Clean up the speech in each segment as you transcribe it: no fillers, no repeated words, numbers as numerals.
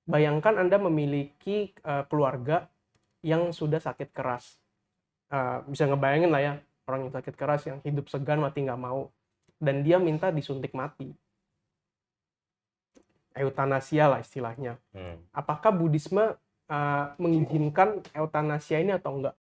bayangkan Anda memiliki keluarga yang sudah sakit keras. Bisa ngebayangin lah ya, orang yang sakit keras yang hidup segan mati nggak mau, dan dia minta disuntik mati. Eutanasia lah istilahnya. Apakah Buddhisme mengizinkan eutanasia ini atau enggak?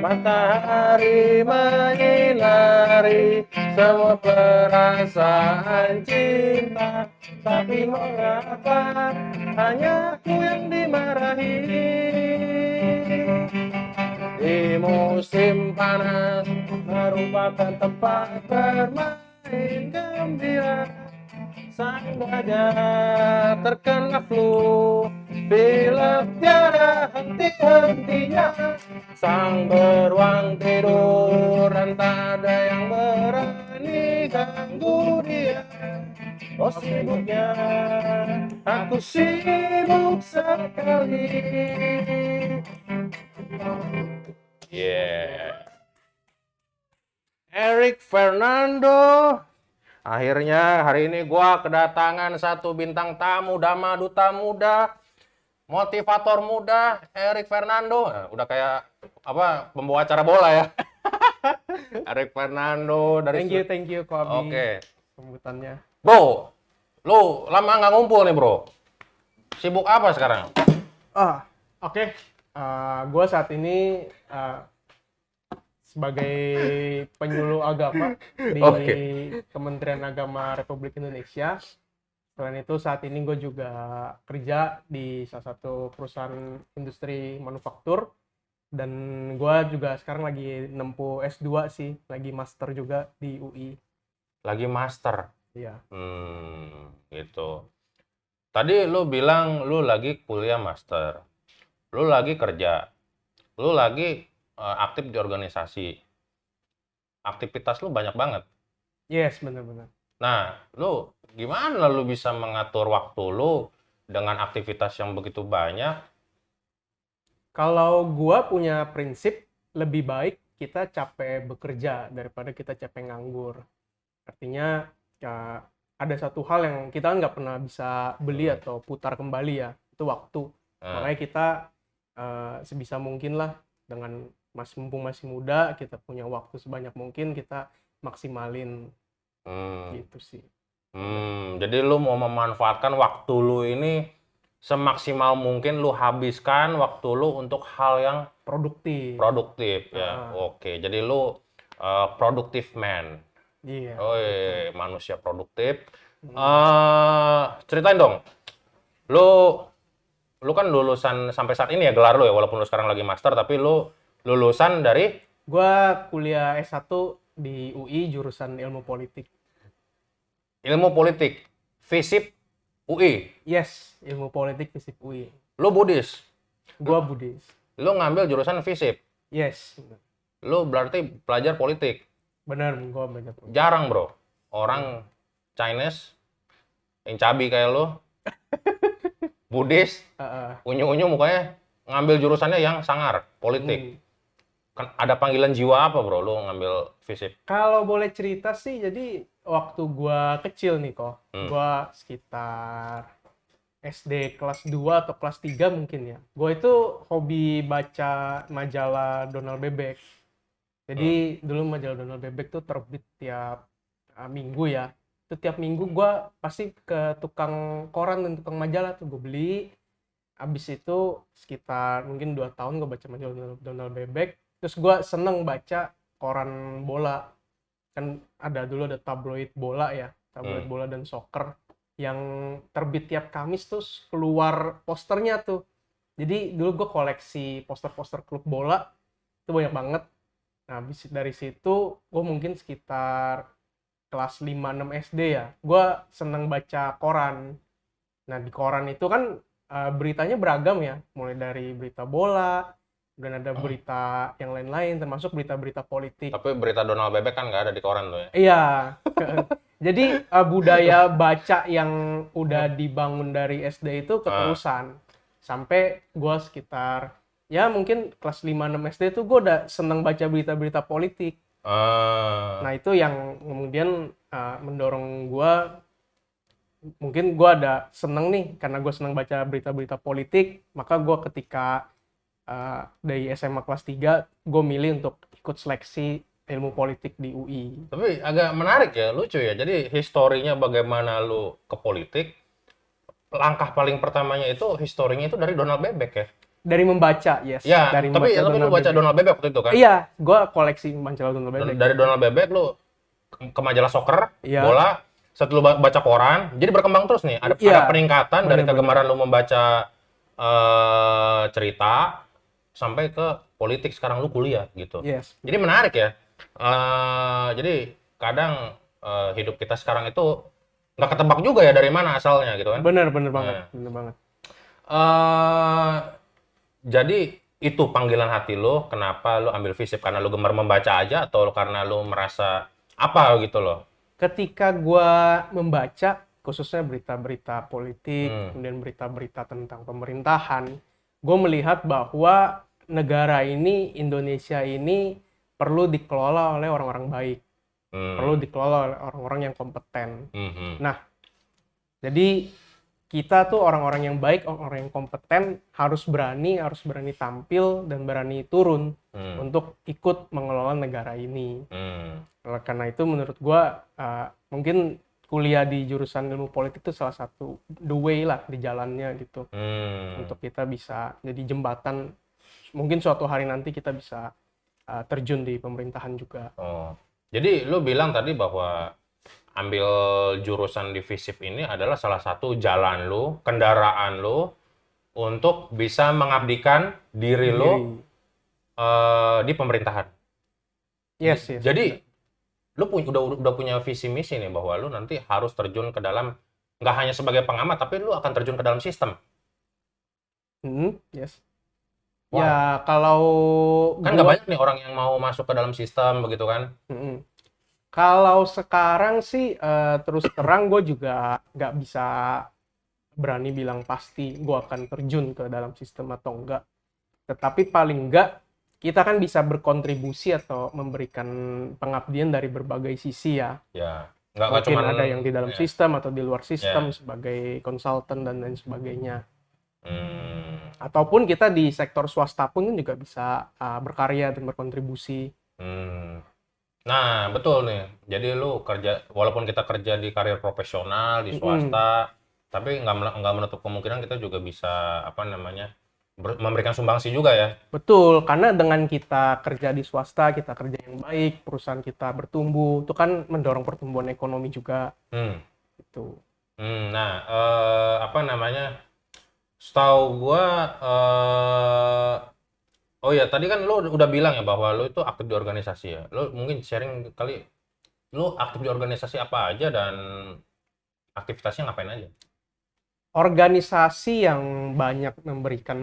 Matahari menyinari semua perasaan cinta, tapi mengapa hanya aku yang dimarahi? Di musim panas merupakan tempat bermain gembira. Sang gajah terkena flu, bila tiada henti-hentinya. Sang beruang tidur dan tak ada yang berani ganggu dia. Oh sibuknya, aku sibuk sekali. Eric Fernando. Akhirnya hari ini gua kedatangan satu bintang tamu, Dhamma Duta Muda, motivator muda, Eric Fernando. Nah, udah kayak apa pembawa acara bola ya. Eric Fernando dari Thank you Ko Abi. Oke. Sambutannya. Bro, lu lama nggak ngumpul nih, Bro. Sibuk apa sekarang? Oke. Gue saat ini sebagai penyuluh agama di Kementerian Agama Republik Indonesia. Selain itu saat ini gue juga kerja di salah satu perusahaan industri manufaktur, dan gue juga sekarang lagi nempuh S2 sih, lagi master juga di UI. Lagi master? Iya. Gitu. Tadi lu bilang lu lagi kuliah master, lu lagi kerja, lu lagi aktif di organisasi. Aktivitas lu banyak banget. Yes, benar-benar. Nah, lu gimana lu bisa mengatur waktu lu dengan aktivitas yang begitu banyak? Kalau gua punya prinsip, lebih baik kita capek bekerja daripada kita capek nganggur. Artinya ya, ada satu hal yang kita nggak pernah bisa beli atau putar kembali ya, itu waktu. Makanya kita sebisa mungkin lah, dengan mumpung masih muda, kita punya waktu sebanyak mungkin, kita maksimalin. Gitu sih. Jadi lu mau memanfaatkan waktu lu ini semaksimal mungkin, lu habiskan waktu lu untuk hal yang produktif ya. Oke, jadi lu productive man. Iya. Manusia produktif. Ceritain dong, lu kan lulusan sampai saat ini ya, gelar lu ya, walaupun lu sekarang lagi master, tapi lu lulusan dari? Gua kuliah S1 di UI jurusan ilmu politik. Ilmu politik, FISIP UI? Yes, ilmu politik FISIP UI. Lu Buddhis? Gua Buddhis. Lu ngambil jurusan FISIP? Yes. Lu berarti pelajar politik? Benar, gua belajar politik. Jarang bro, orang Chinese yang cabi kayak lu, Buddhis, unyu-unyu mukanya, ngambil jurusannya yang sangar, politik. Kan ada panggilan jiwa apa bro lu ngambil FISIP? Kalau boleh cerita sih, jadi waktu gua kecil nih kok, gua sekitar SD kelas 2 atau kelas 3 mungkin ya. Gua itu hobi baca majalah Donald Bebek. Jadi dulu majalah Donald Bebek tuh terbit tiap minggu ya. Itu tiap minggu gua pasti ke tukang koran dan tukang majalah tuh gue beli. Abis itu sekitar mungkin 2 tahun gue baca majalah Donald Bebek. Terus gue seneng baca koran bola. Kan dulu ada tabloid bola ya, tabloid bola dan soccer yang terbit tiap Kamis, terus keluar posternya tuh. Jadi dulu gue koleksi poster-poster klub bola, itu banyak banget. Nah, habis dari situ gue mungkin sekitar kelas 5-6 SD ya, gue seneng baca koran. Nah, di koran itu kan beritanya beragam ya, mulai dari berita bola, dan ada berita yang lain-lain, termasuk berita-berita politik. Tapi berita Donald Bebek kan nggak ada di koran tuh ya? Iya. Jadi budaya baca yang udah dibangun dari SD itu keterusan. sampai gue sekitar ya mungkin kelas 5-6 SD tuh gue udah seneng baca berita-berita politik. Nah itu yang kemudian mendorong gue, mungkin gue ada seneng nih karena gue seneng baca berita-berita politik, maka gue ketika dari SMA kelas 3 gue milih untuk ikut seleksi ilmu politik di UI. Tapi agak menarik ya, lucu ya. Jadi historinya bagaimana lu ke politik, langkah paling pertamanya itu historinya itu dari Donald Bebek ya? Dari membaca, yes. Ya, Dari tapi membaca lu baca Bebek. Donald Bebek waktu itu kan? Iya, gue koleksi majalah Donald Bebek. Dari Donald Bebek lu ke majalah soccer, Iya. bola, setelah lu baca koran, jadi berkembang terus nih. Ada Iya, peningkatan dari bener-bener. kegemaran lu membaca cerita sampai ke politik, sekarang lu kuliah gitu. Yes. Jadi menarik ya. Jadi kadang hidup kita sekarang itu nggak ketebak juga ya dari mana asalnya gitu kan. Bener banget, bener banget. Eh, jadi itu panggilan hati lo, kenapa lo ambil FISIP? Karena lo gemar membaca aja atau karena lo merasa apa gitu loh? Ketika gue membaca, khususnya berita-berita politik, kemudian berita-berita tentang pemerintahan, gue melihat bahwa negara ini, Indonesia ini perlu dikelola oleh orang-orang baik, perlu dikelola oleh orang-orang yang kompeten. Nah, jadi kita tuh orang-orang yang baik, orang-orang yang kompeten harus berani tampil dan berani turun untuk ikut mengelola negara ini. Karena itu menurut gua mungkin kuliah di jurusan ilmu politik itu salah satu the way lah di jalannya gitu. Untuk kita bisa jadi jembatan, mungkin suatu hari nanti kita bisa terjun di pemerintahan juga. Oh, jadi lu bilang tadi bahwa ambil jurusan di FISIP ini adalah salah satu jalan lu, kendaraan lu untuk bisa mengabdikan diri lu di pemerintahan. Yes. Jadi lu udah punya visi misi nih bahwa lu nanti harus terjun ke dalam, nggak hanya sebagai pengamat, tapi lu akan terjun ke dalam sistem. Yes. Wow. Ya kalau Kan nggak banyak nih orang yang mau masuk ke dalam sistem begitu kan? Kalau sekarang sih terus terang gue juga nggak bisa berani bilang pasti gue akan terjun ke dalam sistem atau enggak. Tetapi paling enggak kita kan bisa berkontribusi atau memberikan pengabdian dari berbagai sisi ya. Ya, nggak Mungkin cuman ada yang di dalam sistem atau di luar sistem sebagai konsultan dan lain sebagainya. Ataupun kita di sektor swasta pun juga bisa berkarya dan berkontribusi. Nah, betul nih. Jadi lu kerja, walaupun kita kerja di karir profesional di swasta, tapi nggak menutup kemungkinan kita juga bisa memberikan sumbangsi juga ya. Betul, karena dengan kita kerja di swasta, kita kerja yang baik, perusahaan kita bertumbuh, itu kan mendorong pertumbuhan ekonomi juga. Gitu. Nah, setahu gua, oh ya, tadi kan lu udah bilang ya bahwa lu itu aktif di organisasi ya. Lu mungkin sharing kali, lu aktif di organisasi apa aja dan aktivitasnya ngapain aja? Organisasi yang banyak memberikan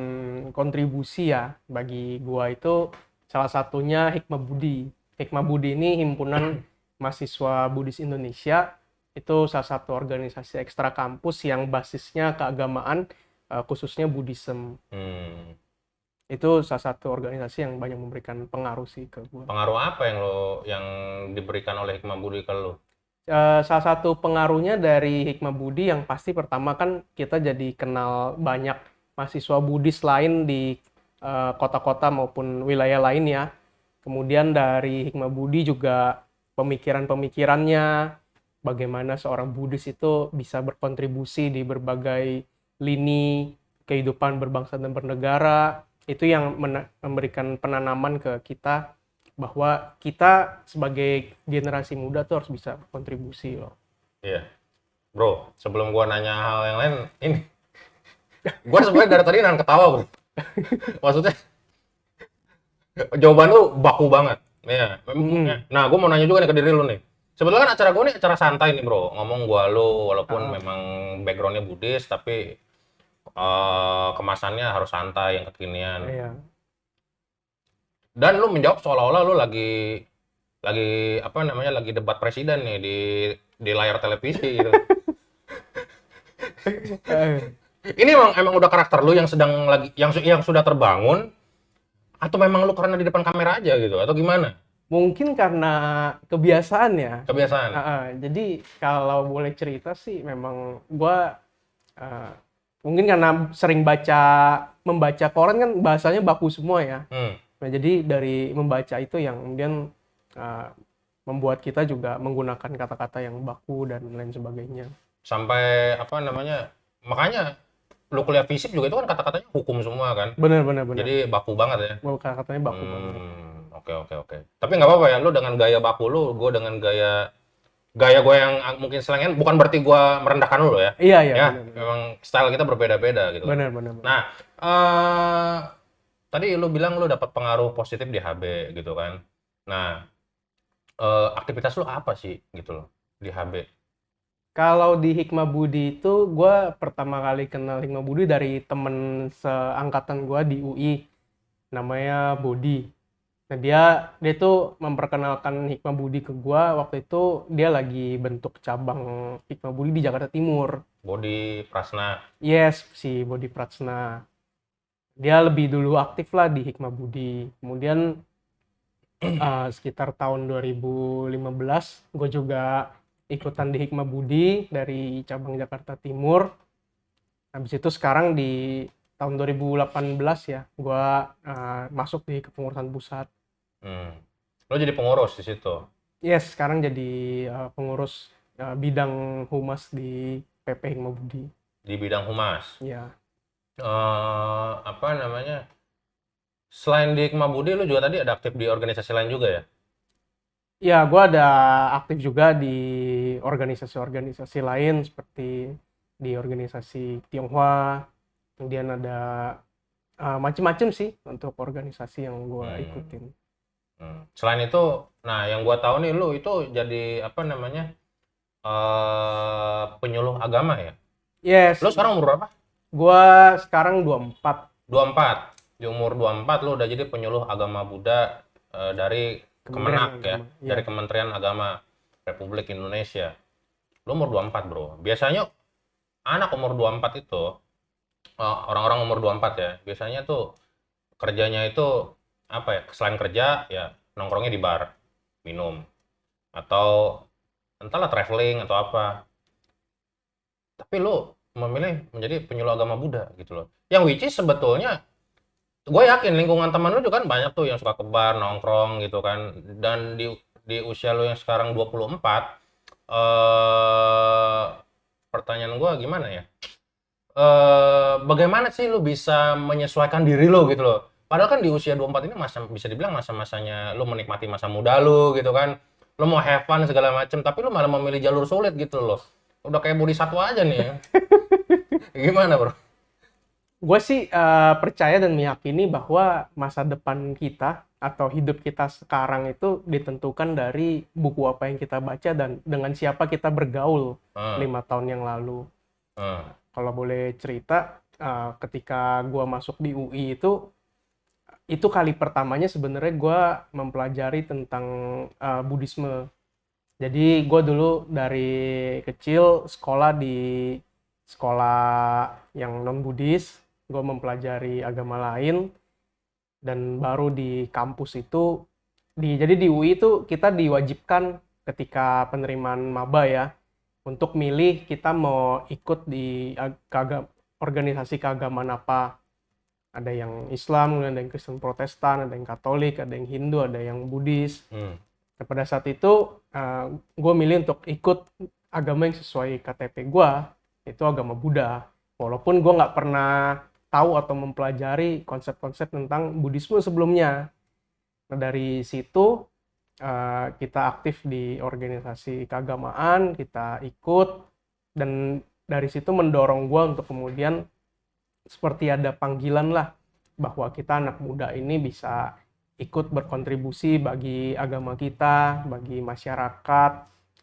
kontribusi ya bagi gua itu salah satunya Hikmah Budi. Hikmah Budi ini himpunan mahasiswa Buddhis Indonesia. Itu salah satu organisasi ekstra kampus yang basisnya keagamaan, khususnya Buddhism. Itu salah satu organisasi yang banyak memberikan pengaruh sih ke gua. Pengaruh apa yang diberikan oleh Hikmah Budi ke lu? Salah satu pengaruhnya dari Hikmah Budi yang pasti pertama kan kita jadi kenal banyak mahasiswa Buddhis lain di kota-kota maupun wilayah lainnya. Kemudian dari Hikmah Budi juga pemikiran-pemikirannya, bagaimana seorang Buddhis itu bisa berkontribusi di berbagai lini kehidupan berbangsa dan bernegara. Itu yang memberikan penanaman ke kita bahwa kita sebagai generasi muda tuh harus bisa berkontribusi loh. Iya. Bro, sebelum gua nanya hal yang lain, ini gua sebenarnya dari tadi nahan ketawa, bro. Maksudnya jawaban lu baku banget. Iya. Nah, gua mau nanya juga nih ke diri lu nih. Sebetulnya kan acara gua nih acara santai nih, bro. Ngomong gua lu walaupun memang backgroundnya Buddhis, tapi kemasannya harus santai, yang kekinian. Iya. Dan lu menjawab seolah-olah lu lagi lagi debat presiden nih di layar televisi gitu. Ini emang udah karakter lu yang sedang lagi yang sudah terbangun atau memang lu karena di depan kamera aja gitu atau gimana? Mungkin karena kebiasaan ya. Kebiasaan. Jadi kalau boleh cerita sih memang gua uh, mungkin karena sering membaca koran kan bahasanya baku semua ya. Hmm. Nah, jadi dari membaca itu yang kemudian uh, membuat kita juga menggunakan kata-kata yang baku dan lain sebagainya. Sampai apa namanya? Makanya lu kuliah fisik juga itu kan kata-katanya hukum semua kan. Benar. Jadi baku banget ya. Kata-katanya baku banget. Oke. Tapi nggak apa-apa ya, lu dengan gaya baku lu, gue dengan gaya gue yang mungkin selengean, bukan berarti gue merendahkan lu ya. Iya, Ya, benar. memang style kita berbeda-beda gitu. Benar. Nah, tadi lu bilang lu dapat pengaruh positif di HB gitu kan. Nah, aktivitas lu apa sih gitu loh di HB? Kalau di Hikmah Budi itu gue pertama kali kenal Hikmah Budi dari temen seangkatan gue di UI, namanya Bodi. Nah, dia tuh memperkenalkan Hikmah Budi ke gue. Waktu itu dia lagi bentuk cabang Hikmah Budi di Jakarta Timur. Bodi Prasna. Yes, si Bodi Pratsna. Dia lebih dulu aktif lah di Hikmah Budi. Kemudian sekitar tahun 2015 gue juga ikutan di Hikmah Budi dari cabang Jakarta Timur. Habis itu sekarang di tahun 2018 ya gue masuk di kepengurusan pusat. Lo jadi pengurus di situ? Yes, sekarang jadi pengurus bidang humas di PP Hikmah Budi. Di bidang humas? Ya. Apa namanya? Selain di Hikmah Budi, lo juga tadi ada aktif di organisasi lain juga ya? Ya, gue ada aktif juga di organisasi-organisasi lain seperti di organisasi Tionghoa, kemudian ada macam-macam sih untuk organisasi yang gue ikutin. Selain itu, nah yang gue tahu nih lu itu jadi apa namanya penyuluh agama ya? Yes. Lu sekarang umur berapa? Gue sekarang 24. 24. Di umur 24 lu udah jadi penyuluh agama Buddha dari Kemenak ya, dari Kementerian Agama Republik Indonesia. Lu umur 24 bro. Biasanya anak umur 24 itu, orang-orang umur 24 ya, biasanya tuh kerjanya itu apa ya, selain kerja ya nongkrongnya di bar, minum, atau entahlah traveling atau apa. Tapi lu memilih menjadi penyuluh agama Buddha gitu loh. Yang which is sebetulnya gue yakin lingkungan teman lu juga kan banyak tuh yang suka ke bar, nongkrong gitu kan. Dan di usia lu yang sekarang 24, pertanyaan gue gimana ya? Bagaimana sih lu bisa menyesuaikan diri lu gitu loh? Padahal kan di usia 24 ini bisa dibilang masa-masanya lu menikmati masa muda lu gitu kan. Lu mau have fun segala macem, tapi lu malah memilih jalur sulit gitu loh. Udah kayak bodhisattva aja nih ya. Gimana bro? Gue sih percaya dan meyakini bahwa masa depan kita atau hidup kita sekarang itu ditentukan dari buku apa yang kita baca dan dengan siapa kita bergaul 5 tahun yang lalu. Kalau boleh cerita, ketika gue masuk di UI itu kali pertamanya sebenarnya gue mempelajari tentang Buddhisme. Jadi gue dulu dari kecil sekolah di sekolah yang non-Buddhis, gue mempelajari agama lain, dan baru di kampus itu, jadi di UI itu kita diwajibkan ketika penerimaan maba ya, untuk milih kita mau ikut di organisasi keagamaan apa. Ada yang Islam, ada yang Kristen Protestan, ada yang Katolik, ada yang Hindu, ada yang Buddhis. Nah, pada saat itu gue milih untuk ikut agama yang sesuai KTP gue, itu agama Buddha. Walaupun gue nggak pernah tahu atau mempelajari konsep-konsep tentang Buddhisme sebelumnya. Nah, dari situ kita aktif di organisasi keagamaan, kita ikut, dan dari situ mendorong gue untuk kemudian seperti ada panggilan lah bahwa kita anak muda ini bisa ikut berkontribusi bagi agama kita, bagi masyarakat.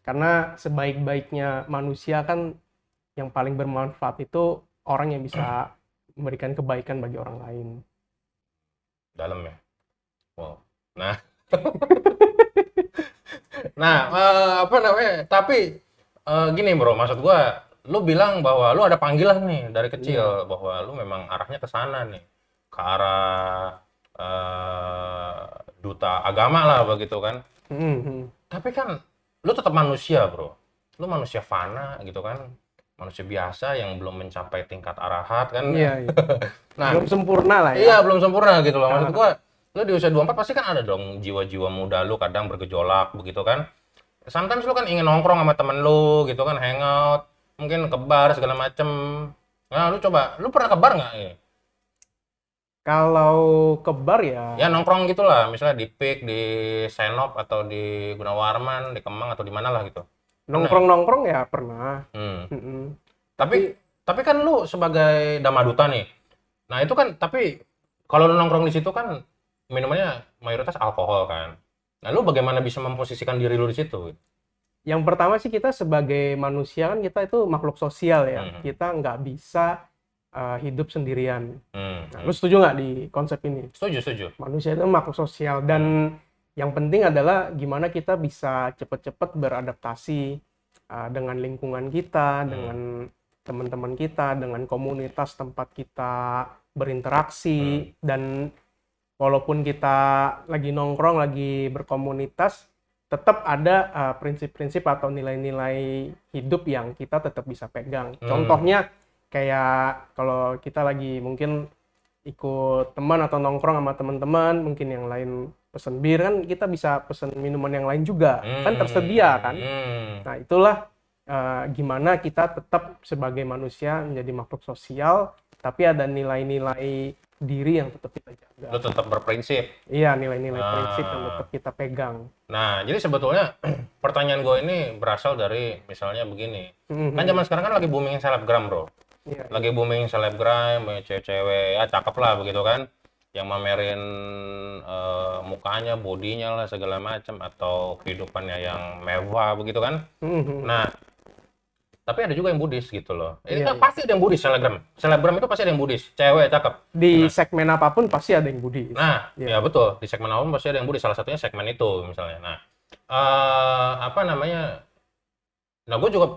Karena sebaik-baiknya manusia kan yang paling bermanfaat itu orang yang bisa memberikan kebaikan bagi orang lain. Dalam ya? Wow. Nah, apa namanya? Tapi gini bro, maksud gua lu bilang bahwa lu ada panggilan nih dari kecil, bahwa lu memang arahnya ke sana nih, ke arah duta agama lah begitu kan. Mhm. Tapi kan lu tetap manusia, bro. Lu manusia fana gitu kan, manusia biasa yang belum mencapai tingkat arahat kan. Iya, iya. Nah, Belum sempurna lah ya. iya belum sempurna gitu loh. Maksud gua, lu di usia 24 pasti kan ada dong jiwa-jiwa muda lu kadang bergejolak begitu kan. Sometimes lu kan ingin nongkrong sama temen lu gitu kan, hangout, mungkin ke bar segala macem. Nah, lu pernah ke bar nggak? Kalau ke bar ya Ya nongkrong gitulah, misalnya di Pik, di Senop atau di Gunawarman, di Kemang atau di mana lah gitu. Pernah ya? nongkrong-nongkrong ya pernah. Hmm. Mhm. Tapi tapi kan lu sebagai damaduta nih. Nah, itu kan tapi kalau lu nongkrong di situ kan minumannya mayoritas alkohol kan. Nah, lu bagaimana bisa memposisikan diri lu di situ? Yang pertama sih kita sebagai manusia kan kita itu makhluk sosial ya. Mhm. Kita nggak bisa hidup sendirian. Hmm. Nah, lu setuju nggak di konsep ini? Setuju, setuju. Manusia itu makhluk sosial dan yang penting adalah gimana kita bisa cepat-cepat beradaptasi dengan lingkungan kita, dengan teman-teman kita, dengan komunitas tempat kita berinteraksi dan walaupun kita lagi nongkrong, lagi berkomunitas, tetap ada prinsip-prinsip atau nilai-nilai hidup yang kita tetap bisa pegang. Contohnya kayak kalau kita lagi mungkin ikut teman atau nongkrong sama teman-teman, mungkin yang lain pesen bir kan kita bisa pesen minuman yang lain juga, kan tersedia kan. Nah itulah gimana kita tetap sebagai manusia menjadi makhluk sosial, tapi ada nilai-nilai diri yang tetap kita jaga. Lu tetap berprinsip. Iya, nilai-nilai prinsip yang tetap kita pegang. Nah, jadi sebetulnya pertanyaan gue ini berasal dari misalnya begini. Kan zaman sekarang kan lagi booming selebgram, bro. Iya. Lagi booming selebgram, cewek-cewek ya cakep lah begitu kan. Yang mamerin mukanya, bodinya lah segala macam atau kehidupannya yang mewah begitu kan. Nah, tapi ada juga yang Buddhis gitu loh. Ini kan pasti ada yang Buddhis selebgram. Selebgram itu pasti ada yang Buddhis, cewek cakep. Di segmen apapun pasti ada yang Buddhis. Nah, ya betul. Di segmen apapun pasti ada yang Buddhis. Salah satunya segmen itu misalnya. Nah, apa namanya? Nah, gue juga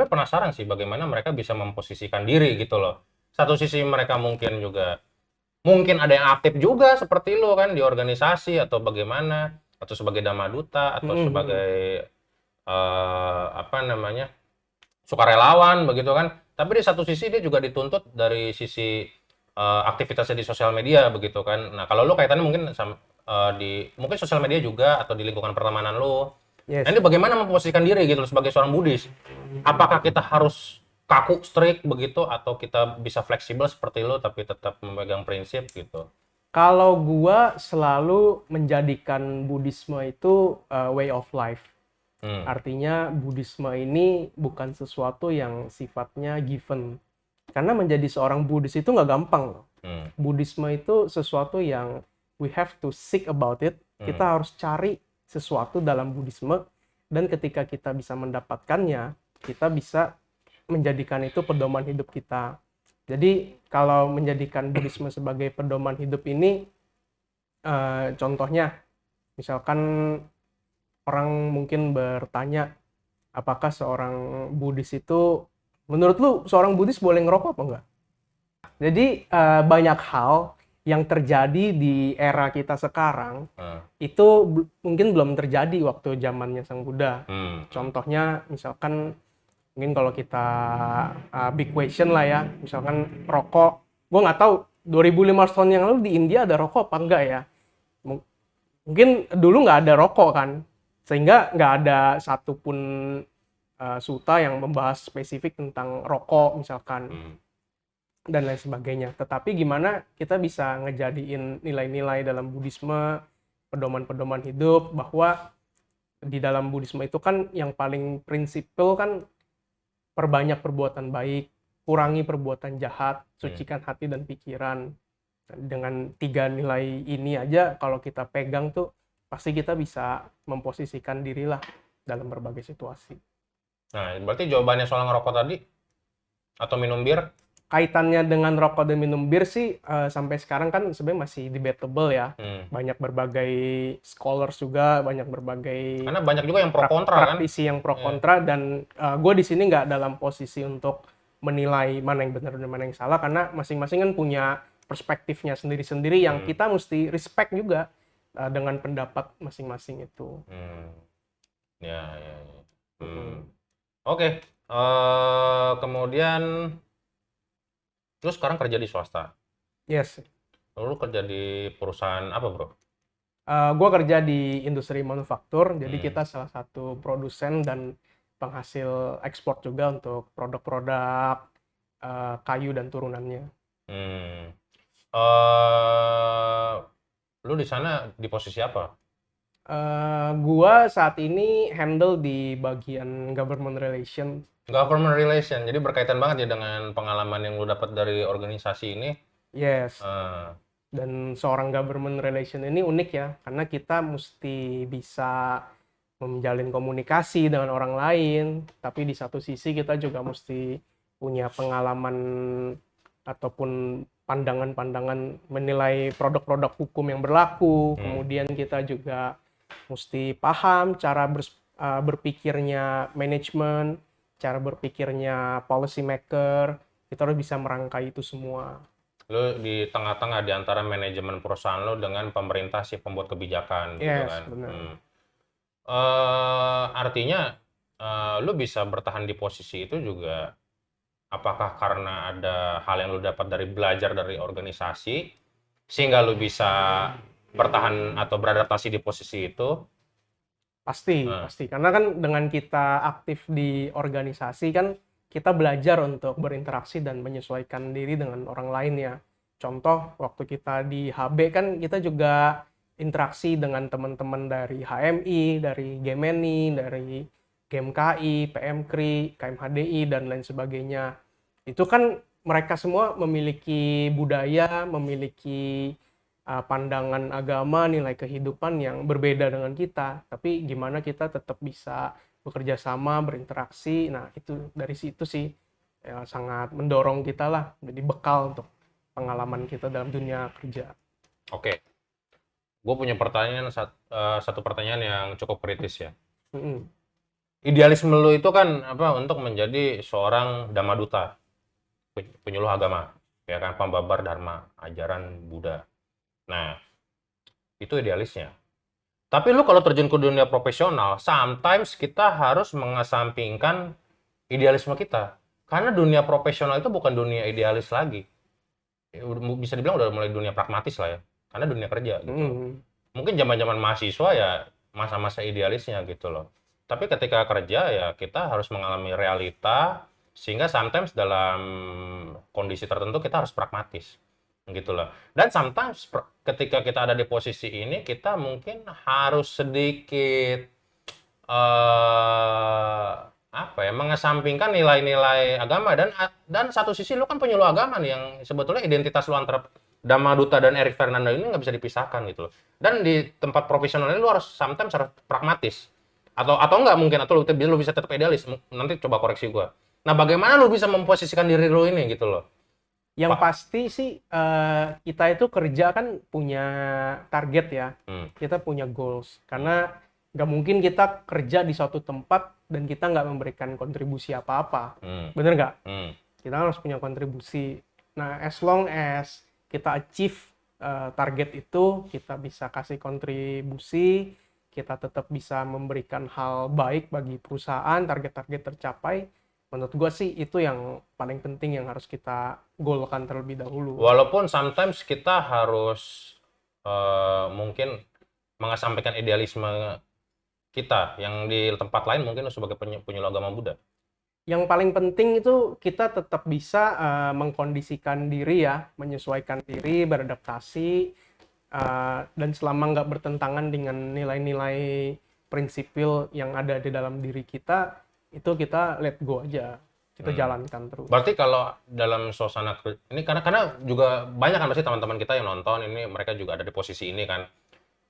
penasaran sih bagaimana mereka bisa memposisikan diri gitu loh. Satu sisi mereka mungkin ada yang aktif juga seperti lo kan di organisasi atau bagaimana, atau sebagai damaduta atau sebagai apa namanya? Sukarelawan begitu kan. Tapi di satu sisi dia juga dituntut dari sisi aktivitasnya di sosial media begitu kan. Nah, kalau lu kaitannya mungkin di mungkin sosial media juga atau di lingkungan pertemanan lu. Nah, ini bagaimana memposisikan diri gitu sebagai seorang Buddhis? Apakah kita harus kaku, strict begitu atau kita bisa fleksibel seperti lu tapi tetap memegang prinsip gitu? Kalau gua selalu menjadikan Buddhisme itu way of life. Artinya Buddhisme ini bukan sesuatu yang sifatnya given. Karena menjadi seorang Buddhis itu nggak gampang loh. Buddhisme itu sesuatu yang we have to seek about it. Kita harus cari sesuatu dalam Buddhisme dan ketika kita bisa mendapatkannya, kita bisa menjadikan itu pedoman hidup kita. Jadi kalau menjadikan Buddhisme sebagai pedoman hidup ini, contohnya misalkan orang mungkin bertanya, apakah seorang Buddhis itu, menurut lu seorang Buddhis boleh ngerokok apa enggak? Jadi banyak hal yang terjadi di era kita sekarang itu mungkin belum terjadi waktu zamannya Sang Buddha. Contohnya misalkan mungkin kalau kita big question lah ya, misalkan rokok, gue nggak tahu 2500 tahun yang lalu di India ada rokok apa enggak ya? Mungkin dulu nggak ada rokok kan, sehingga nggak ada satupun suta yang membahas spesifik tentang rokok misalkan dan lain sebagainya. Tetapi gimana kita bisa ngejadiin nilai-nilai dalam Buddhisme, pedoman-pedoman hidup, bahwa di dalam Buddhisme itu kan yang paling prinsipil kan perbanyak perbuatan baik, kurangi perbuatan jahat, sucikan hati dan pikiran. Dengan 3 nilai ini aja kalau kita pegang tuh pasti kita bisa memposisikan dirilah dalam berbagai situasi. Nah, berarti jawabannya soal ngerokok tadi atau minum bir? kaitannya dengan rokok dan minum bir sih sampai sekarang kan sebenarnya masih debatable ya. Banyak berbagai scholars juga, banyak berbagai Karena banyak juga yang pro kontra kan. praktisi yang pro kontra, dan gue di sini nggak dalam posisi untuk menilai mana yang benar dan mana yang salah, karena masing-masing kan punya perspektifnya sendiri-sendiri yang kita mesti respect juga dengan pendapat masing-masing itu. Ya. Oke. Kemudian lu sekarang kerja di swasta. Yes. Lu kerja di perusahaan apa, Bro? Gue kerja di industri manufaktur, jadi kita salah satu produsen dan penghasil ekspor juga untuk produk-produk kayu dan turunannya. Lu di sana di posisi apa? Gua saat ini handle di bagian government relation. Government relation, jadi berkaitan banget ya dengan pengalaman yang lu dapat dari organisasi ini. Yes. Dan seorang government relation ini unik ya, karena kita mesti bisa menjalin komunikasi dengan orang lain, tapi di satu sisi kita juga mesti punya pengalaman ataupun pandangan-pandangan menilai produk-produk hukum yang berlaku. Kemudian kita juga mesti paham cara berpikirnya manajemen, cara berpikirnya policy maker. Kita harus bisa merangkai itu semua. Lo di tengah-tengah di antara manajemen perusahaan lo dengan pemerintah si pembuat kebijakan gitu Yes, kan. benar. Artinya lo bisa bertahan di posisi itu juga apakah karena ada hal yang lo dapat dari belajar dari organisasi sehingga lo bisa bertahan atau beradaptasi di posisi itu? Pasti. Karena kan dengan kita aktif di organisasi kan kita belajar untuk berinteraksi dan menyesuaikan diri dengan orang lain ya. Contoh, waktu kita di HB kan kita juga interaksi dengan teman-teman dari HMI, dari Gemeni, dari GMKI, PMKRI, KMHDI, dan lain sebagainya. Itu kan mereka semua memiliki budaya, memiliki pandangan agama, nilai kehidupan yang berbeda dengan kita. Tapi gimana kita tetap bisa bekerja sama, berinteraksi. Nah, itu dari situ sih ya, sangat mendorong kita lah, jadi bekal untuk pengalaman kita dalam dunia kerja. Oke. Gue punya pertanyaan, satu pertanyaan yang cukup kritis ya. Idealisme lo itu kan apa untuk menjadi seorang Dhammaduta, penyuluh agama, ya kan, pembabar dharma, ajaran Buddha. Nah, itu idealisnya. Tapi lu kalau terjun ke dunia profesional, sometimes kita harus mengesampingkan idealisme kita. Karena dunia profesional itu bukan dunia idealis lagi. Bisa dibilang udah mulai dunia pragmatis lah ya. Karena dunia kerja gitu. Mungkin zaman-zaman mahasiswa ya masa-masa idealisnya gitu loh. Tapi ketika kerja ya kita harus mengalami realita, sehingga sometimes dalam kondisi tertentu kita harus pragmatis. Gitu loh. Dan sometimes ketika kita ada di posisi ini kita mungkin harus sedikit mengesampingkan nilai-nilai agama, dan satu sisi lu kan penyuluh agama nih yang sebetulnya identitas lu antara Dhammaduta dan Erik Fernando ini nggak bisa dipisahkan gitu loh. Dan di tempat profesional ini lu harus sometimes harus pragmatis atau enggak mungkin, atau lu bisa tetap idealis. Nanti coba koreksi gua. Nah, bagaimana lu bisa memposisikan diri lu ini gitu loh? Yang pasti sih kita itu kerja kan punya target ya, kita punya goals. Karena nggak mungkin kita kerja di suatu tempat dan kita nggak memberikan kontribusi apa-apa, bener nggak? Kita harus punya kontribusi. Nah, as long as kita achieve target itu, kita bisa kasih kontribusi, kita tetap bisa memberikan hal baik bagi perusahaan, target-target tercapai. Menurut gue sih itu yang paling penting yang harus kita goalkan terlebih dahulu. Walaupun sometimes kita harus mungkin mengesampingkan idealisme kita yang di tempat lain mungkin sebagai penyuluh agama Buddha. Yang paling penting itu kita tetap bisa mengkondisikan diri ya, menyesuaikan diri, beradaptasi, dan selama nggak bertentangan dengan nilai-nilai prinsipil yang ada di dalam diri kita, itu kita let go aja, kita jalankan terus. Berarti kalau dalam suasana ini karena juga banyak kan pasti teman-teman kita yang nonton ini, mereka juga ada di posisi ini kan,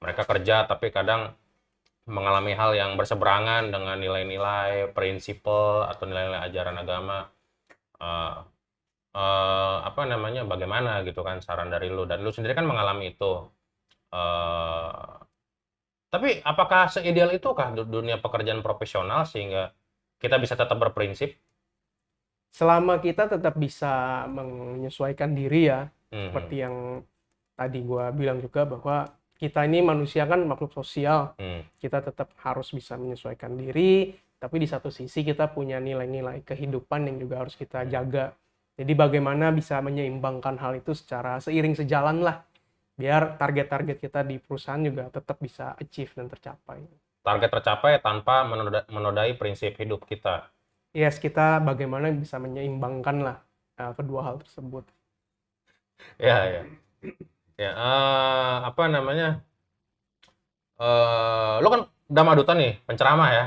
mereka kerja tapi kadang mengalami hal yang berseberangan dengan nilai-nilai prinsipal atau nilai-nilai ajaran agama. apa namanya, bagaimana gitu kan saran dari lu, dan lu sendiri kan mengalami itu. Eh, tapi apakah seideal itukah dunia pekerjaan profesional sehingga kita bisa tetap berprinsip? Selama kita tetap bisa menyesuaikan diri ya, Mhm, seperti yang tadi gua bilang juga bahwa kita ini manusia kan makhluk sosial, mhm, kita tetap harus bisa menyesuaikan diri, tapi di satu sisi kita punya nilai-nilai kehidupan yang juga harus kita mhm. jaga. Jadi bagaimana bisa menyeimbangkan hal itu secara seiring sejalan lah, biar target-target kita di perusahaan juga tetap bisa achieve dan tercapai. Target tercapai tanpa menodai prinsip hidup kita. Yes, kita bagaimana bisa menyeimbangkan lah kedua hal tersebut. Ya, ya. Ya, apa namanya? Lu kan damadutan nih, penceramah ya.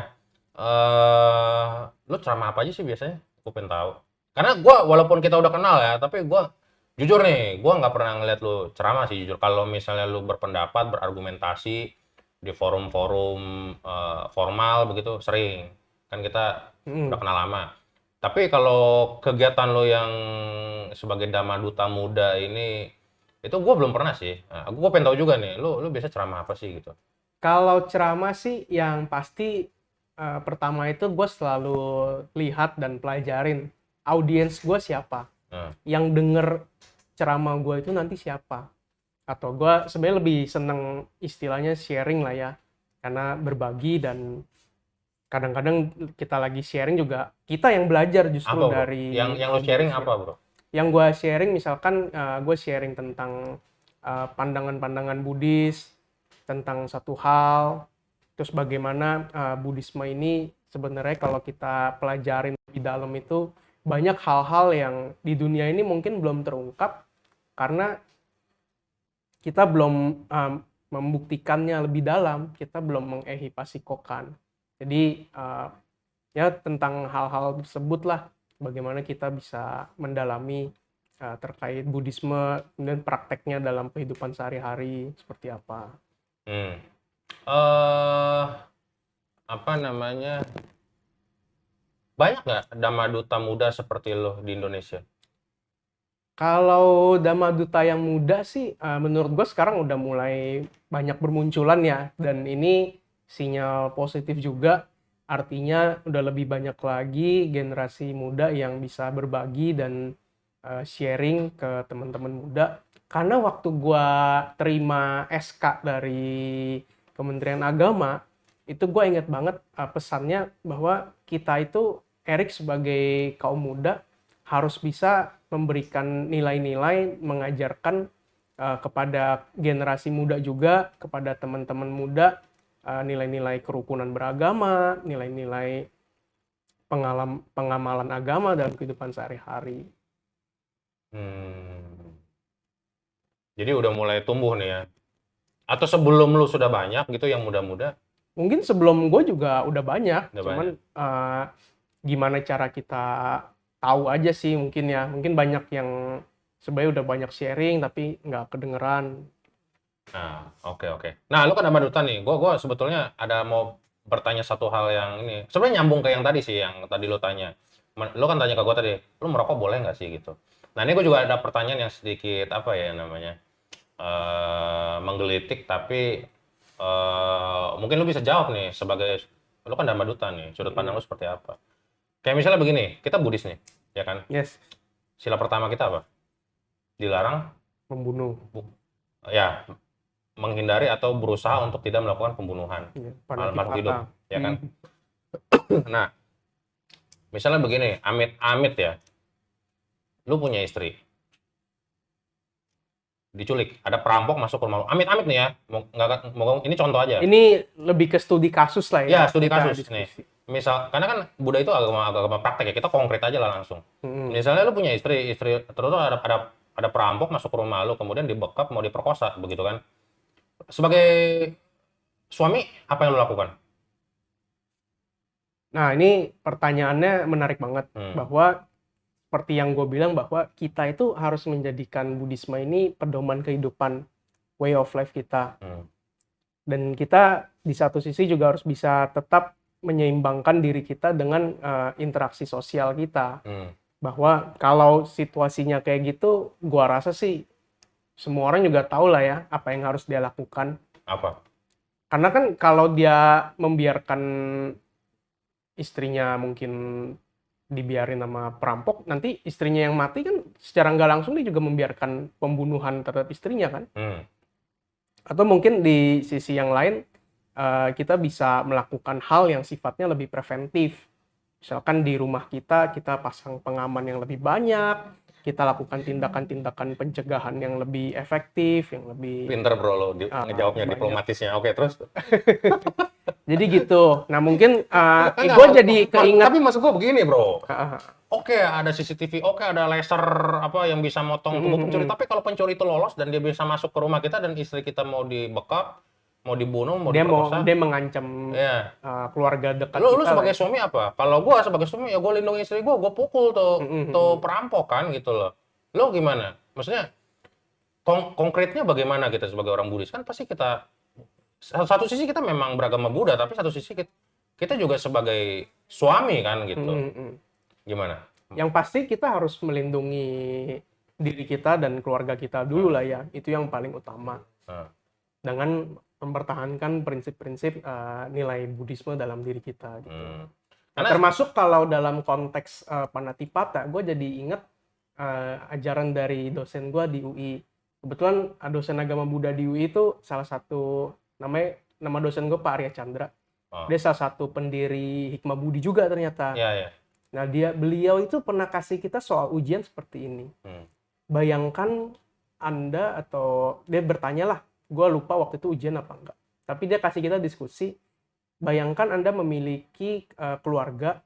Lu ceramah apa aja sih biasanya? Aku pengen tahu. Karena gua walaupun kita udah kenal ya, tapi gua jujur nih, gua nggak pernah ngeliat lu ceramah sih jujur. Kalau misalnya lu berpendapat, berargumentasi di forum-forum formal begitu sering. Kan kita udah Mm. kenal lama. Tapi kalau kegiatan lu yang sebagai damaduta muda ini, itu gue belum pernah sih. Nah, gue pengen tahu juga nih, lu biasa ceramah apa sih gitu? Kalau ceramah sih yang pasti pertama itu gue selalu lihat dan pelajarin audiens gue siapa, Nah, yang denger ceramah gue itu nanti siapa. Atau gue sebenarnya lebih seneng istilahnya sharing lah ya, karena berbagi dan kadang-kadang kita lagi sharing juga kita yang belajar apa justru bro? Yang dari lu sharing apa audiensnya. bro? Yang gue sharing misalkan gue sharing tentang pandangan-pandangan Buddhis tentang satu hal, terus bagaimana Buddhisme ini sebenarnya kalau kita pelajarin lebih dalam itu banyak hal-hal yang di dunia ini mungkin belum terungkap karena kita belum membuktikannya lebih dalam, kita belum mengehipasikokan. Jadi ya tentang hal-hal tersebut lah bagaimana kita bisa mendalami terkait Buddhisme dan prakteknya dalam kehidupan sehari-hari seperti apa. Hmm. eh Apa namanya? Banyak nggak damaduta muda seperti lo di Indonesia? Kalau Dhamma Duta yang muda sih menurut gue sekarang udah mulai banyak bermunculan ya, dan ini sinyal positif juga, artinya udah lebih banyak lagi generasi muda yang bisa berbagi dan sharing ke teman-teman muda. Karena waktu gue terima SK dari Kementerian Agama, itu gue ingat banget pesannya bahwa kita itu, Erik sebagai kaum muda, harus bisa memberikan nilai-nilai, mengajarkan kepada generasi muda juga, kepada teman-teman muda, nilai-nilai kerukunan beragama, nilai-nilai pengamalan agama dalam kehidupan sehari-hari. Hmm. Jadi udah mulai tumbuh nih ya. Atau sebelum lu sudah banyak gitu yang muda-muda? Mungkin sebelum gue juga udah banyak, Udah cuman banyak. gimana cara kita tahu aja sih mungkin ya. Mungkin banyak yang sebenarnya udah banyak sharing tapi nggak kedengeran. Nah, oke oke. Nah, lu kan damaduta nih. Gua sebetulnya ada mau bertanya satu hal yang ini. Sebenarnya nyambung ke yang tadi sih, yang tadi lu tanya. Lu kan tanya ke gua tadi, lu merokok boleh nggak sih gitu. Nah, ini gua juga ada pertanyaan yang sedikit apa ya namanya, menggelitik, tapi mungkin lu bisa jawab nih sebagai lu kan damaduta nih. Sudut pandang lu seperti apa? Kayak misalnya begini, kita Buddhis nih, ya kan? Yes, Sila pertama kita apa? Dilarang, membunuh. ya, menghindari atau berusaha untuk tidak melakukan pembunuhan Ya, panati makhluk hidup, pata. ya kan? Nah, misalnya begini, amit-amit ya, lu punya istri, diculik, ada perampok masuk ke rumah lu, amit-amit nih ya, ini contoh aja. Ini lebih ke studi kasus lah ya, Ya, studi kita kasus nih. diskusi. Misal, karena kan Buddha itu agama praktek ya, kita konkret aja lah langsung. Mm-mm. Misalnya lu punya istri terus ada perampok masuk ke rumah lu, kemudian dibekap mau diperkosa, begitu kan? Sebagai suami, apa yang lu lakukan? Nah, ini pertanyaannya menarik banget, Hmm, bahwa seperti yang gue bilang bahwa kita itu harus menjadikan Buddhisme ini pedoman kehidupan, way of life kita. hmm, Dan kita di satu sisi juga harus bisa tetap menyeimbangkan diri kita dengan interaksi sosial kita. hmm. Bahwa kalau situasinya kayak gitu, gua rasa sih semua orang juga tahu lah ya apa yang harus dia lakukan. Apa? Karena kan kalau dia membiarkan istrinya mungkin dibiarin sama perampok, nanti istrinya yang mati kan secara nggak langsung dia juga membiarkan pembunuhan terhadap istrinya kan. Atau mungkin di sisi yang lain kita bisa melakukan hal yang sifatnya lebih preventif. Misalkan di rumah kita pasang pengaman yang lebih banyak, kita lakukan tindakan-tindakan pencegahan yang lebih efektif, yang lebih Pinter bro lo ngejawabnya banyak. diplomatisnya. Oke, terus? Jadi gitu. Nah mungkin Enggak, gue jadi keinget. tapi maksud gue begini bro. Ah, Oke, ada CCTV, oke ada laser apa yang bisa motong tubuh pencuri. Tapi kalau pencuri itu lolos dan dia bisa masuk ke rumah kita dan istri kita mau dibekap, mau dibunuh, mau diperkosa, dia mengancam ya. keluarga dekat Lu kita sebagai lah. suami apa? Kalau gua sebagai suami ya gua lindungi istri gua pukul tuh perampok kan gitu loh. Lo gimana? Maksudnya konkretnya bagaimana kita sebagai orang Buddhis? Kan pasti kita satu sisi kita memang beragama Buddha, tapi satu sisi kita juga sebagai suami kan gitu. Gimana? Yang pasti kita harus melindungi diri kita dan keluarga kita dulu lah ya. Itu yang paling utama. Dengan mempertahankan prinsip-prinsip nilai Buddhisme dalam diri kita gitu. Nah, termasuk kalau dalam konteks Panatipata, gue jadi inget ajaran dari dosen gue di UI. Kebetulan dosen agama Buddha di UI itu salah satu nama dosen gue Pak Arya Chandra. Dia salah satu pendiri Hikmah Budi juga ternyata. Nah, beliau itu pernah kasih kita soal ujian seperti ini. Bayangkan Anda atau dia bertanyalah, gue lupa waktu itu ujian apa enggak. Tapi dia kasih kita diskusi, bayangkan Anda memiliki keluarga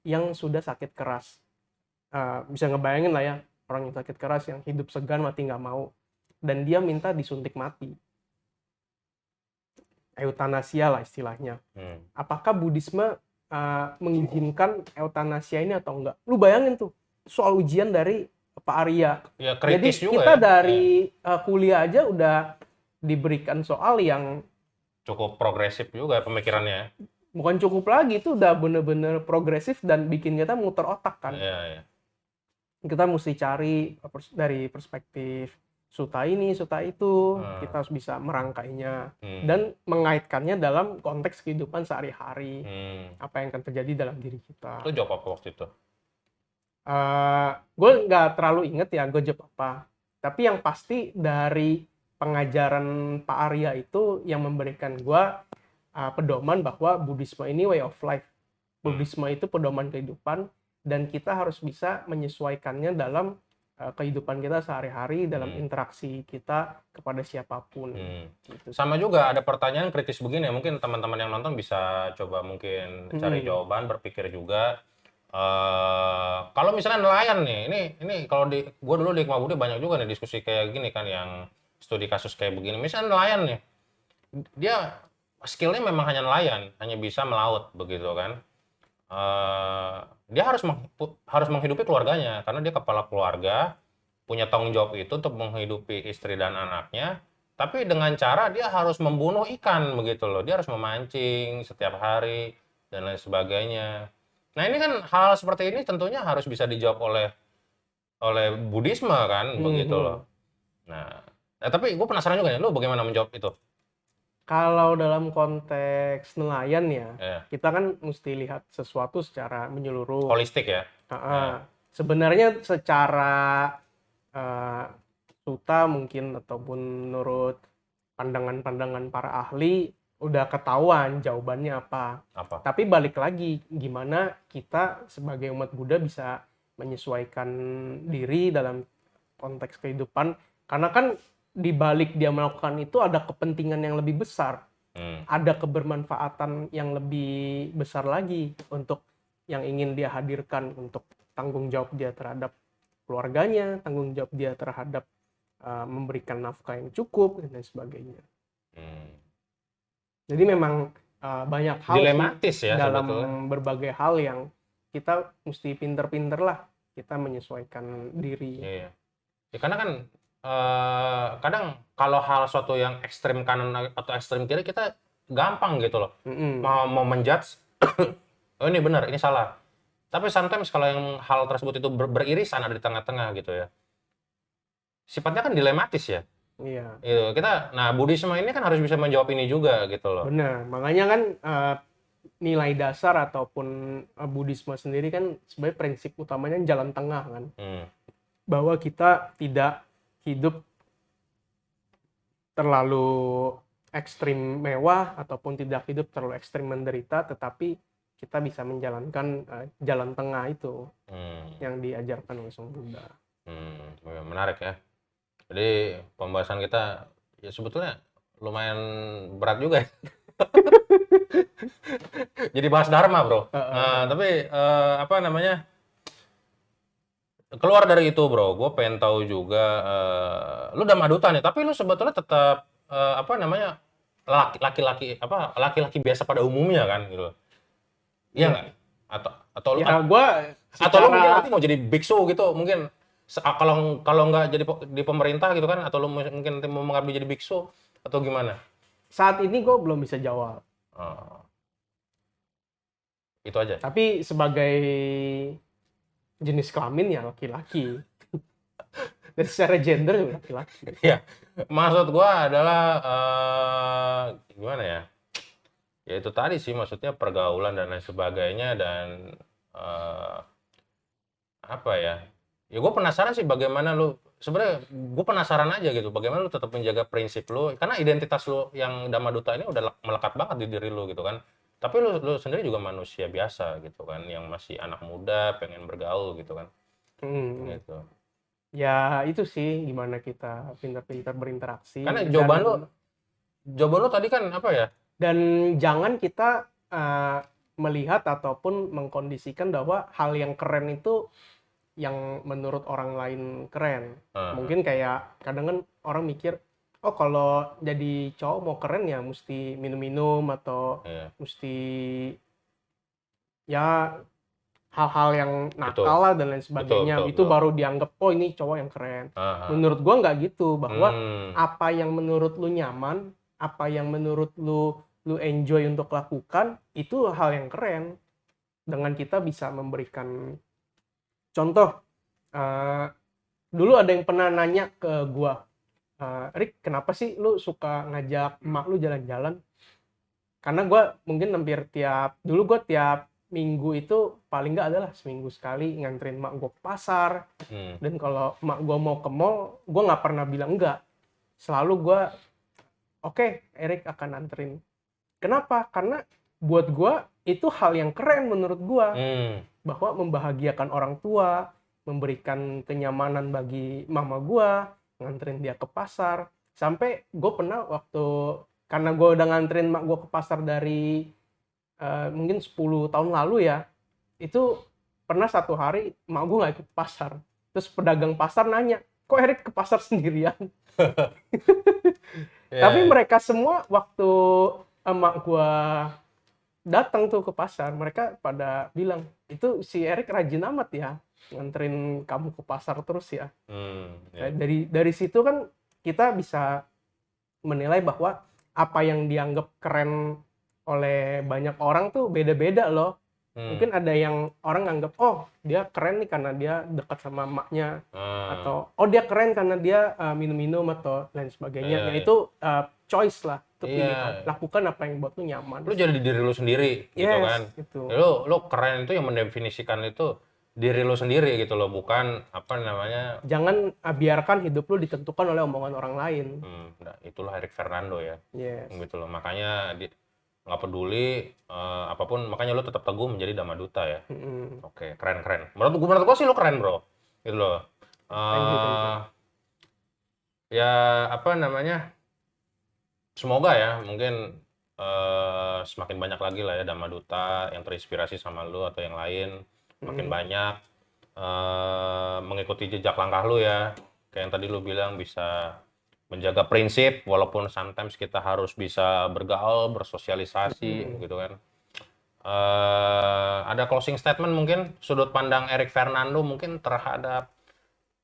yang sudah sakit keras. Bisa ngebayangin lah ya, orang yang sakit keras, yang hidup segan, mati nggak mau. Dan dia minta disuntik mati. Eutanasia lah istilahnya. Apakah Buddhisme mengizinkan eutanasia ini atau enggak? Lu bayangin tuh, soal ujian dari Pak Arya. Ya, kritis jadi juga kita ya. Dari kuliah aja udah diberikan soal yang cukup progresif juga pemikirannya. Bukan cukup lagi, itu udah bener-bener progresif dan bikin kita muter otak kan. Kita mesti cari dari perspektif suta ini, suta itu, kita harus bisa merangkainya dan mengaitkannya dalam konteks kehidupan sehari-hari. Apa yang akan terjadi dalam diri kita. Lu jawab apa waktu itu? Gue nggak terlalu inget ya gue jawab apa. Tapi yang pasti dari pengajaran Pak Arya itu yang memberikan gue pedoman bahwa Buddhisme ini way of life. Buddhisme itu pedoman kehidupan dan kita harus bisa menyesuaikannya dalam kehidupan kita sehari-hari, dalam interaksi kita kepada siapapun. Gitu. Sama juga ada pertanyaan kritis begini, mungkin teman-teman yang nonton bisa coba mungkin cari jawaban, berpikir juga. Kalau misalnya nelayan nih, ini kalau gue dulu di Hikmah Budi banyak juga nih diskusi kayak gini kan, yang studi kasus kayak begini. Misalnya nelayan nih, dia skillnya memang hanya nelayan, hanya bisa melaut begitu kan. Dia harus menghidupi keluarganya karena dia kepala keluarga, punya tanggung jawab itu untuk menghidupi istri dan anaknya. Tapi dengan cara dia harus membunuh ikan begitu loh, dia harus memancing setiap hari dan lain sebagainya. Nah ini kan hal seperti ini tentunya harus bisa dijawab oleh Buddhisme kan begitu loh. Nah tapi gue penasaran juga nih, lu bagaimana menjawab itu? Kalau dalam konteks nelayan ya, kita kan mesti lihat sesuatu secara menyeluruh. Holistik ya? Sebenarnya secara suta mungkin ataupun menurut pandangan-pandangan para ahli udah ketahuan jawabannya apa. Tapi balik lagi, gimana kita sebagai umat Buddha bisa menyesuaikan diri dalam konteks kehidupan. Karena kan di balik dia melakukan itu ada kepentingan yang lebih besar. Ada kebermanfaatan yang lebih besar lagi untuk yang ingin dia hadirkan, untuk tanggung jawab dia terhadap keluarganya, tanggung jawab dia terhadap memberikan nafkah yang cukup dan sebagainya. Jadi memang banyak hal dilematis ya dalam sebetulnya. Berbagai hal yang kita mesti pinter-pinter lah kita menyesuaikan diri. Iya. Ya, karena kan kadang kalau hal suatu yang ekstrim kanan atau ekstrim kiri kita gampang gitu loh mau menjudge oh ini benar ini salah, Tapi sometimes kalau yang hal tersebut itu beririsan ada di tengah-tengah gitu ya. Sifatnya kan dilematis ya. Iya, Nah Buddhisme ini kan harus bisa menjawab ini juga gitu loh. benar. Makanya kan nilai dasar ataupun Buddhisme sendiri kan sebenarnya prinsip utamanya jalan tengah kan. Bahwa kita tidak hidup terlalu ekstrim mewah ataupun tidak hidup terlalu ekstrim menderita, tetapi kita bisa menjalankan jalan tengah itu yang diajarkan oleh Sang Buddha. Menarik ya. Jadi pembahasan kita ya sebetulnya lumayan berat juga ya. Jadi bahas dharma bro. Tapi apa namanya, keluar dari itu bro, gue pengen tahu juga lu Dhamma Duta nih, tapi lu sebetulnya tetap apa namanya, laki-laki biasa pada umumnya kan gitu. Iya nggak? Atau lu Ya gue atau lu mungkin nanti mau jadi biksu gitu mungkin, kalau nggak jadi di pemerintah gitu kan, atau lu mungkin nanti mau mengabdi jadi biksu atau gimana? saat ini gue belum bisa jawab. Itu aja. Tapi sebagai jenis kelamin ya laki-laki. Dan secara gender juga laki-laki. Iya. Maksud gua adalah gimana ya? Ya itu tadi sih, maksudnya pergaulan dan lain sebagainya, dan apa ya? Ya gue penasaran sih bagaimana lu, sebenarnya gue penasaran aja gitu, bagaimana lu tetap menjaga prinsip lu, karena identitas lu yang Dhamma Duta ini udah melekat banget di diri lu gitu kan. Tapi lu sendiri juga manusia biasa gitu kan, yang masih anak muda, pengen bergaul gitu kan. Gitu. Ya itu sih, gimana kita pintar-pintar berinteraksi. Karena jawaban lu tadi kan apa ya? Dan jangan kita melihat ataupun mengkondisikan bahwa hal yang keren itu yang menurut orang lain keren. Mungkin kayak kadang kan orang mikir, oh kalau jadi cowok mau keren ya mesti minum-minum atau mesti ya hal-hal yang nakal lah dan lain sebagainya. Itu baru dianggap, oh ini cowok yang keren. Menurut gua nggak gitu, bahwa apa yang menurut lu nyaman, apa yang menurut lu enjoy untuk lakukan, itu hal yang keren. Dengan kita bisa memberikan contoh, dulu ada yang pernah nanya ke gua, Rick, kenapa sih lu suka ngajak emak lu jalan-jalan? Karena gua mungkin dulu gua tiap minggu itu paling nggak adalah seminggu sekali nganterin emak gua ke pasar. Dan kalau emak gua mau ke mall, gua nggak pernah bilang enggak. Selalu gua, oke, Erik akan anterin. Kenapa? Karena buat gua itu hal yang keren menurut gua. Bahwa membahagiakan orang tua, memberikan kenyamanan bagi mama gua, nganterin dia ke pasar. Sampai gue pernah karena gue udah nganterin mak gue ke pasar dari mungkin 10 tahun lalu ya, itu pernah satu hari mak gue nggak ikut pasar. Terus pedagang pasar nanya, kok Erik ke pasar sendirian? Tapi mereka semua waktu emak gue datang tuh ke pasar, mereka pada bilang, itu si Erik rajin amat ya, nganterin kamu ke pasar terus ya. Dari situ kan kita bisa menilai bahwa apa yang dianggap keren oleh banyak orang tuh beda-beda loh. Mungkin ada yang orang nganggap, oh dia keren nih karena dia dekat sama emaknya, atau oh dia keren karena dia minum-minum atau lain sebagainya. Itu choice lah, itu pilihan. Lakukan apa yang buat lu nyaman. Lu jadi diri lu sendiri gitu kan. Gitu. Lu keren itu yang mendefinisikan itu diri lu sendiri gitu loh, bukan apa namanya. Jangan biarkan hidup lu ditentukan oleh omongan orang lain. Itulah Erik Fernando ya. Yes. Gitu loh. Makanya nggak peduli apapun, makanya lu tetap teguh menjadi Dhamma Duta ya. Oke, keren. Menurut gua sih lu keren bro. Gitu loh. Thank you. Ya apa namanya, semoga ya mungkin semakin banyak lagi lah ya Dhamma Duta yang terinspirasi sama lu atau yang lain, makin banyak mengikuti jejak langkah lu ya. Kayak yang tadi lu bilang, bisa menjaga prinsip walaupun sometimes kita harus bisa bergaul, bersosialisasi gitu kan. Ada closing statement mungkin, sudut pandang Erik Fernando mungkin terhadap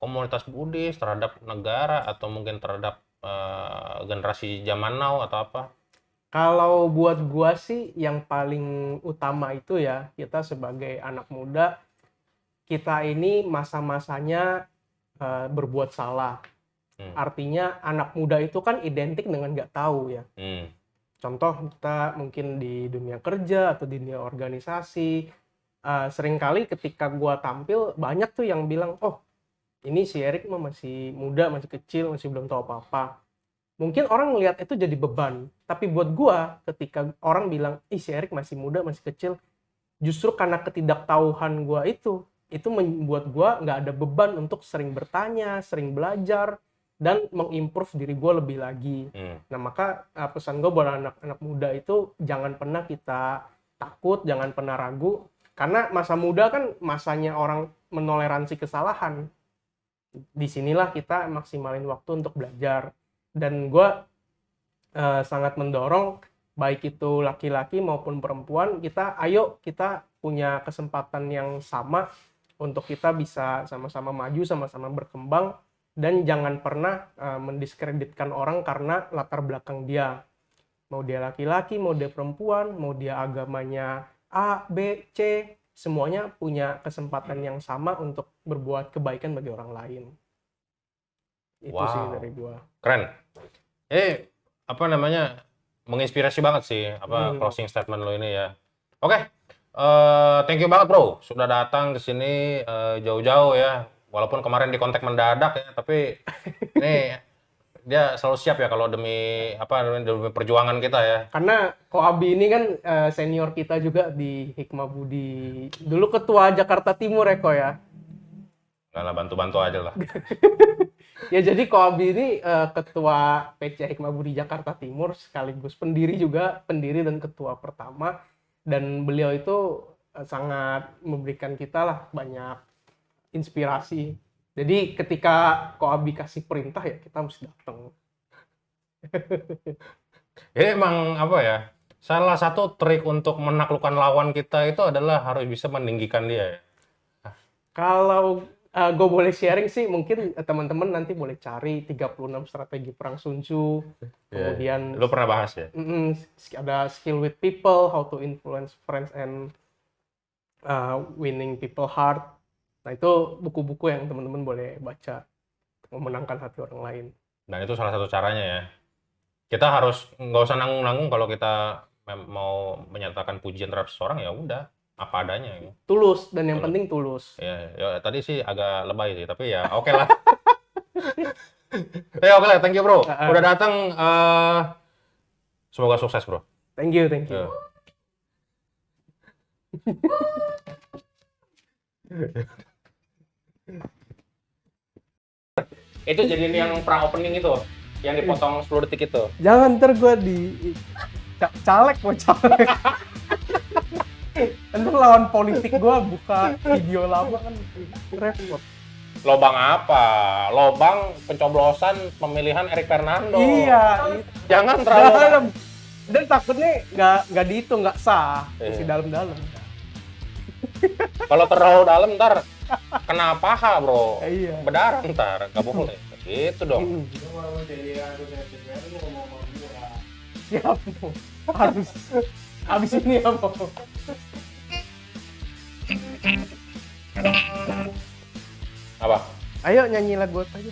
komunitas Buddhis, terhadap negara, atau mungkin terhadap generasi zaman now atau apa? Kalau buat gua sih yang paling utama itu ya, kita sebagai anak muda kita ini masa-masanya berbuat salah. Artinya anak muda itu kan identik dengan nggak tahu ya. Contoh kita mungkin di dunia kerja atau di dunia organisasi, seringkali ketika gua tampil banyak tuh yang bilang, oh ini si Erik mah masih muda, masih kecil, masih belum tahu apa-apa. Mungkin orang ngelihat itu jadi beban, tapi buat gua ketika orang bilang, ih si Erik masih muda, masih kecil, justru karena ketidaktahuan gua itu membuat gua nggak ada beban untuk sering bertanya, sering belajar, dan mengimprove diri gue lebih lagi. Nah maka pesan gue buat anak-anak muda itu jangan pernah kita takut, jangan pernah ragu, karena masa muda kan masanya orang menoleransi kesalahan. Disinilah kita maksimalin waktu untuk belajar. Dan gue sangat mendorong baik itu laki-laki maupun perempuan, ayo kita punya kesempatan yang sama untuk kita bisa sama-sama maju, sama-sama berkembang, dan jangan pernah mendiskreditkan orang karena latar belakang dia. Mau dia laki-laki, mau dia perempuan, mau dia agamanya A, B, C, semuanya punya kesempatan yang sama untuk berbuat kebaikan bagi orang lain. Itu sih dari gua. Keren. Apa namanya, menginspirasi banget sih closing statement lo ini ya. Oke. Thank you banget bro sudah datang ke sini jauh-jauh ya. Walaupun kemarin di kontak mendadak ya, tapi ini dia selalu siap ya kalau demi perjuangan kita ya. Karena Ko Abi ini kan senior kita juga di Hikmah Budi. Dulu ketua Jakarta Timur ya Ko ya. Nggak lah, bantu-bantu aja lah. Ya jadi Ko Abi ini ketua PC Hikmah Budi Jakarta Timur, sekaligus pendiri dan ketua pertama. Dan beliau itu sangat memberikan kita lah banyak inspirasi. Jadi ketika Ko Abi kasih perintah ya kita mesti datang. Jadi emang apa ya, salah satu trik untuk menaklukkan lawan kita itu adalah harus bisa meninggikan dia ya. Kalau gue boleh sharing sih, mungkin teman-teman nanti boleh cari 36 strategi perang Sun Tzu. Kemudian lo pernah bahas ya? Ada skill with people, how to influence friends and winning people heart. Nah itu buku-buku yang teman-teman boleh baca untuk memenangkan hati orang lain. Dan itu salah satu caranya ya. Kita harus nggak usah nanggung-nanggung kalau kita mau menyatakan pujian terhadap seseorang, ya udah apa adanya. Tulus, dan yang penting tulus. Ya, tadi sih agak lebay sih, tapi ya oke lah. Ya oke lah, thank you bro. Udah datang. Semoga sukses bro. Thank you. Itu jadi yang pra opening itu, yang dipotong 10 detik itu. Jangan, ntar gue caleg. Ntar lawan politik gue buka video lama kan repot. Lobang apa? Lobang pencoblosan pemilihan Erik Fernando. Iya. Jangan terlalu. Dan takutnya nggak dihitung, nggak sah. Masih dalam-dalam. Kalau terlalu dalam ntar kena paha bro. Iya. Berdarah ntar, nggak boleh. Gitu dong. Siap. Harus. Habis ini apa? Apa? Ayo nyanyi lagu apa aja.